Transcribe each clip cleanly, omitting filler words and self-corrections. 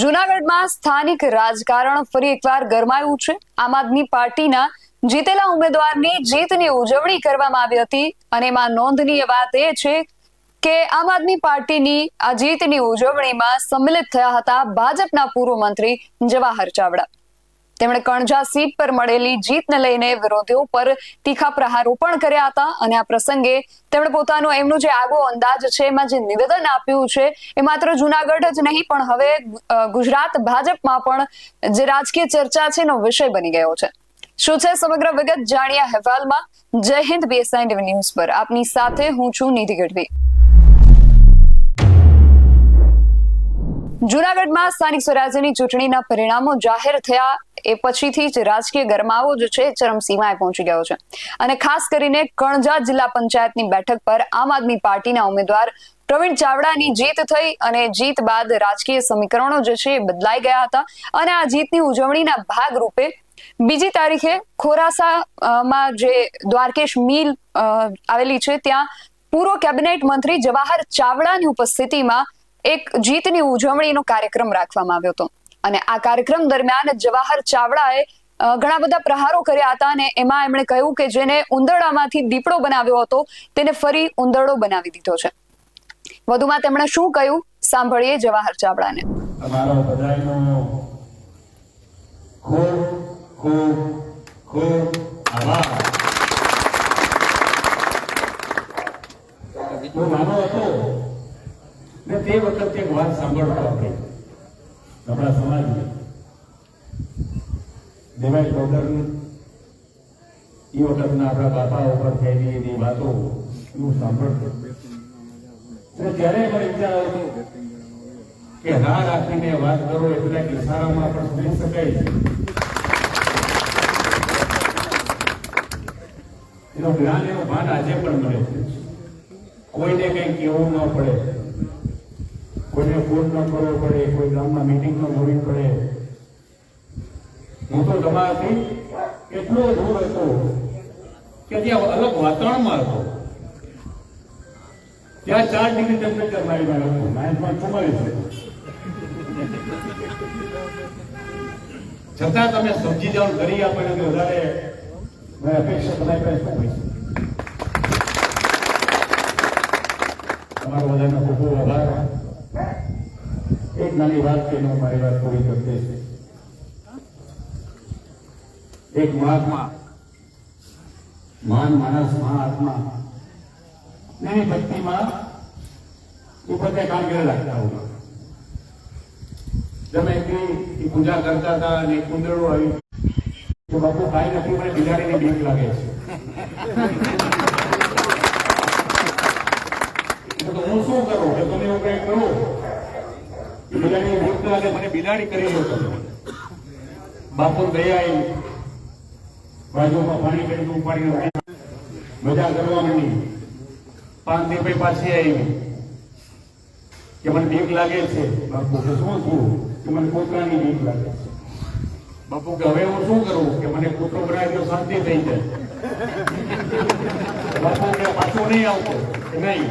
જૂનાગઢમાં સ્થાનિક રાજકારણ ફરી એકવાર ગરમાયું છે। આમ આદમી પાર્ટીના જીતેલા ઉમેદવારની જીતની ઉજવણી કરવામાં આવી હતી અને એમાં નોંધનીય વાત એ છે કે આમ આદમી પાર્ટીની આ જીતની ઉજવણીમાં સંમિલિત થયા હતા ભાજપના પૂર્વ મંત્રી જવાહર ચાવડા। તેમણે કણજા સીટ પર મળેલી જીતને લઈને વિરોધીઓ પર તીખા પ્રહારો પણ કર્યા હતા અને આ પ્રસંગે તેમણે પોતાનો એમનો જે આગવો અંદાજ છે એમાં જે નિવેદન આપ્યું છે એ માત્ર જૂનાગઢ જ નહીં પણ હવે ગુજરાત ભાજપમાં પણ જે રાજકીય ચર્ચા છે એનો વિષય બની ગયો છે। શું છે સમગ્ર વિગત જાણ્યા અહેવાલમાં। જય હિન્દ BSI ન્યૂઝ પર આપની સાથે હું છું નિધિ ગઢવી। જૂનાગઢમાં સ્થાનિક સ્વરાજ્યની ચૂંટણીના પરિણામો જાહેર થયા એ પછીથી જ રાજકીય ગરમાવો જે છે ચરમસીમાએ પહોંચી ગયો છે અને ખાસ કરીને કણજા જિલ્લા પંચાયતની બેઠક પર આમ આદમી પાર્ટીના ઉમેદવાર પ્રવીણ ચાવડાની જીત થઈ અને જીત બાદ રાજકીય સમીકરણો જે છે એ બદલાઈ ગયા હતા અને આ જીતની ઉજવણીના ભાગરૂપે બીજી તારીખે ખોરાસામાં જે દ્વારકેશ મિલ આવેલી છે ત્યાં પૂર્વ કેબિનેટ મંત્રી જવાહર ચાવડાની ઉપસ્થિતિમાં એક જીતની ઉજવણીનો કાર્યક્રમ રાખવામાં આવ્યો હતો અને આ કાર્યક્રમ દરમિયાન જવાહર ચાવડાએ ઘણા બધા પ્રહારો કર્યા હતા અને એમાં એમણે કહ્યું કે જેને ઉંદરડામાંથી દીપડો બનાવ્યો હતો તેને ફરી ઉંદરડો બનાવી દીધો છે। વધુમાં તેમણે શું કહ્યું સાંભળીએ જવાહર ચાવડાને। તમારો બધાનો ખૂબ ખૂબ ખૂબ આભાર। હું નાનો હતો ને તે વખતે એક વાત સાંભળતો આપણે આપણા સમાજની દેવાય બ્રોધર એ વખતના આપણા બાપા ઉપર થયેલી એની વાતો હું સાંભળતો ત્યારે મને વિચાર આવતો કે હા રાખીને વાત કરો એટલે ઇશારામાં પણ સુની શકાય છે। એનું જ્ઞાન એનું ભાન આજે પણ મળે છે। કોઈને કંઈ કહેવું ન પડે, કોઈને ફોન ન કરવો પડે, કોઈ ગામમાં મીટિંગ ન હોવી પડે। હું તો તમારાથી એટલો દૂર હતો કે ત્યાં અલગ વાતાવરણમાં હતો। ત્યાં 4 ડિગ્રી ટેમ્પરેચર મારી માં હતું, -44 છતાં તમે સમજી જાઓ કરી આપે તો વધારે અપેક્ષા તમારી પાસે શું હોય? તમારો બધાનો ખૂબ ખૂબ આભાર। એક નાની વાત કે હું મારી વાત પૂરી કરતી છે। એક મહાત્મા મહાન માણસ મહાત્મા એની ભક્તિમાં પોતે કામ કરી રાખતા હોય। તમે એ પૂજા કરતા હતા અને કુંદડું આવ્યું તો બાપુ કાંઈ નથી, મને બિલાડીની બીક લાગે છે। તો હું શું કરું કે તમે એવું કંઈ કરો બિલાડી બીક લાગે, મને બિલાડી કરી લો તમે। બાપુ દયા આવી બાજુમાં પાણી કરી ઉપાડીને મજા કરવા માંડી। 5 દિવસ પછી પાછી આવી કે મને બીક લાગે છે। બાપુ કે શું થયું? કે મને કૂતરાની બીક લાગે છે। બાપુ કે હવે હું શું કરું? કે મને કૂતરો બનાવી તો શાંતિ થઈ જાય। બાપુ કે પાછું નહીં આવતો કે નહીં,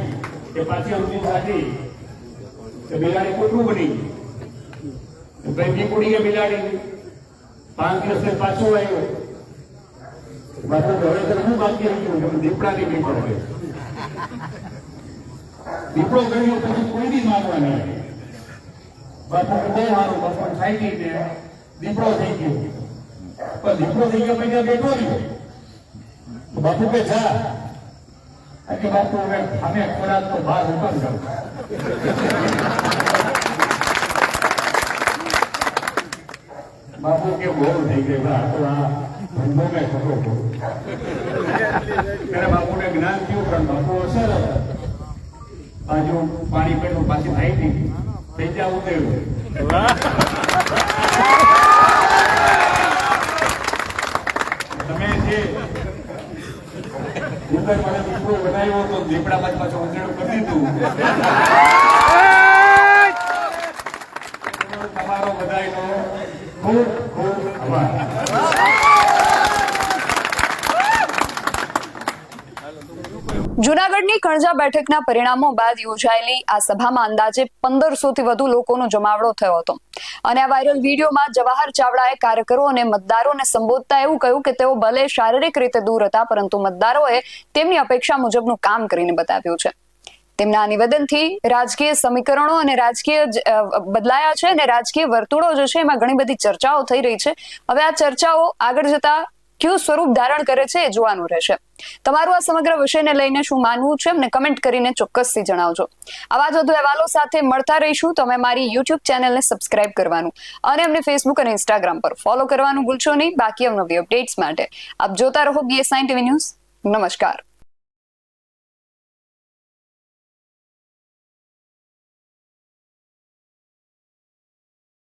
કે પાછી અમથી સાચી કે બિલાડી કૂતરું બની ભાઈ બીક ઉડી ગઈ બિલાડી। 5 દિવસ પાછું આવ્યું। બાપુ હવે તો હું બાકી રહ્યું કે દીપડાની બીક પડે। દીપડો કર્યો પછી કોઈ બી માનવાની। બાપુ બહુ સારું, બાપુ સાઈકી ને દીપડો થઈ ગયો, પણ દીપડો થઈ ગયો પછી બેઠો રહ્યો। બાપુ કે જા કે બાપુ હવે અમે ખોરાક તો બહાર ઉપર જાવ। બાપુ કે બહુ થઈ ગઈ આ તો આ ધંધો મેં ખોટો ખોટો ત્યારે બાપુને જ્ઞાન થયું પણ બાપુ અસર પાછું પાણી પેટનું પાછી થાય નહીં થઈ જવું થયું। તમે જે ઉંદર મને દીપડો બનાવ્યો તો દીપડામાં પાછું ઉંદરડું કરી દીધું। તમારો બધાનો ખૂબ ખૂબ આભાર। જૂનાગઢની કણજા બેઠકના પરિણામો બાદ યોજાયેલી આ સભામાં અંદાજે 1500 થી વધુ લોકોનો જમાવડો થયો હતો અને આ વાયરલ વિડીયોમાં જવાહર ચાવડાએ કાર્યકરો અને મતદારોને સંબોધતા એવું કહ્યું કે તેઓ ભલે શારીરિક રીતે દૂર હતા, પરંતુ મતદારોએ તેમની અપેક્ષા મુજબનું કામ કરીને બતાવ્યું છે. તેમના નિવેદનથી રાજકીય સમીકરણો અને રાજકીય બદલાયા છે અને રાજકીય વર્તુળો જે છે એમાં ઘણી બધી ચર્ચાઓ થઈ રહી છે. હવે આ ચર્ચાઓ આગળ જતા કયું સ્વરૂપ ધારણ કરે છે એ જોવાનું રહેશે. તમારું આ સમગ્ર વિષયને લઈને શું માનવું છે અમને કમેન્ટ કરીને ચોક્કસથી જણાવજો. આવા જ વધુ અહેવાલો સાથે મળતા રહીશું. તમે મારી યુટ્યુબ ચેનલને સબસ્ક્રાઇબ કરવાનું અને અમને ફેસબુક અને ઇન્સ્ટાગ્રામ પર ફોલો કરવાનું ભૂલશો નહીં. બાકી અવનવી અપડેટ્સ માટે આપ જોતા રહો BS9 TV ન્યૂઝ. નમસ્કાર.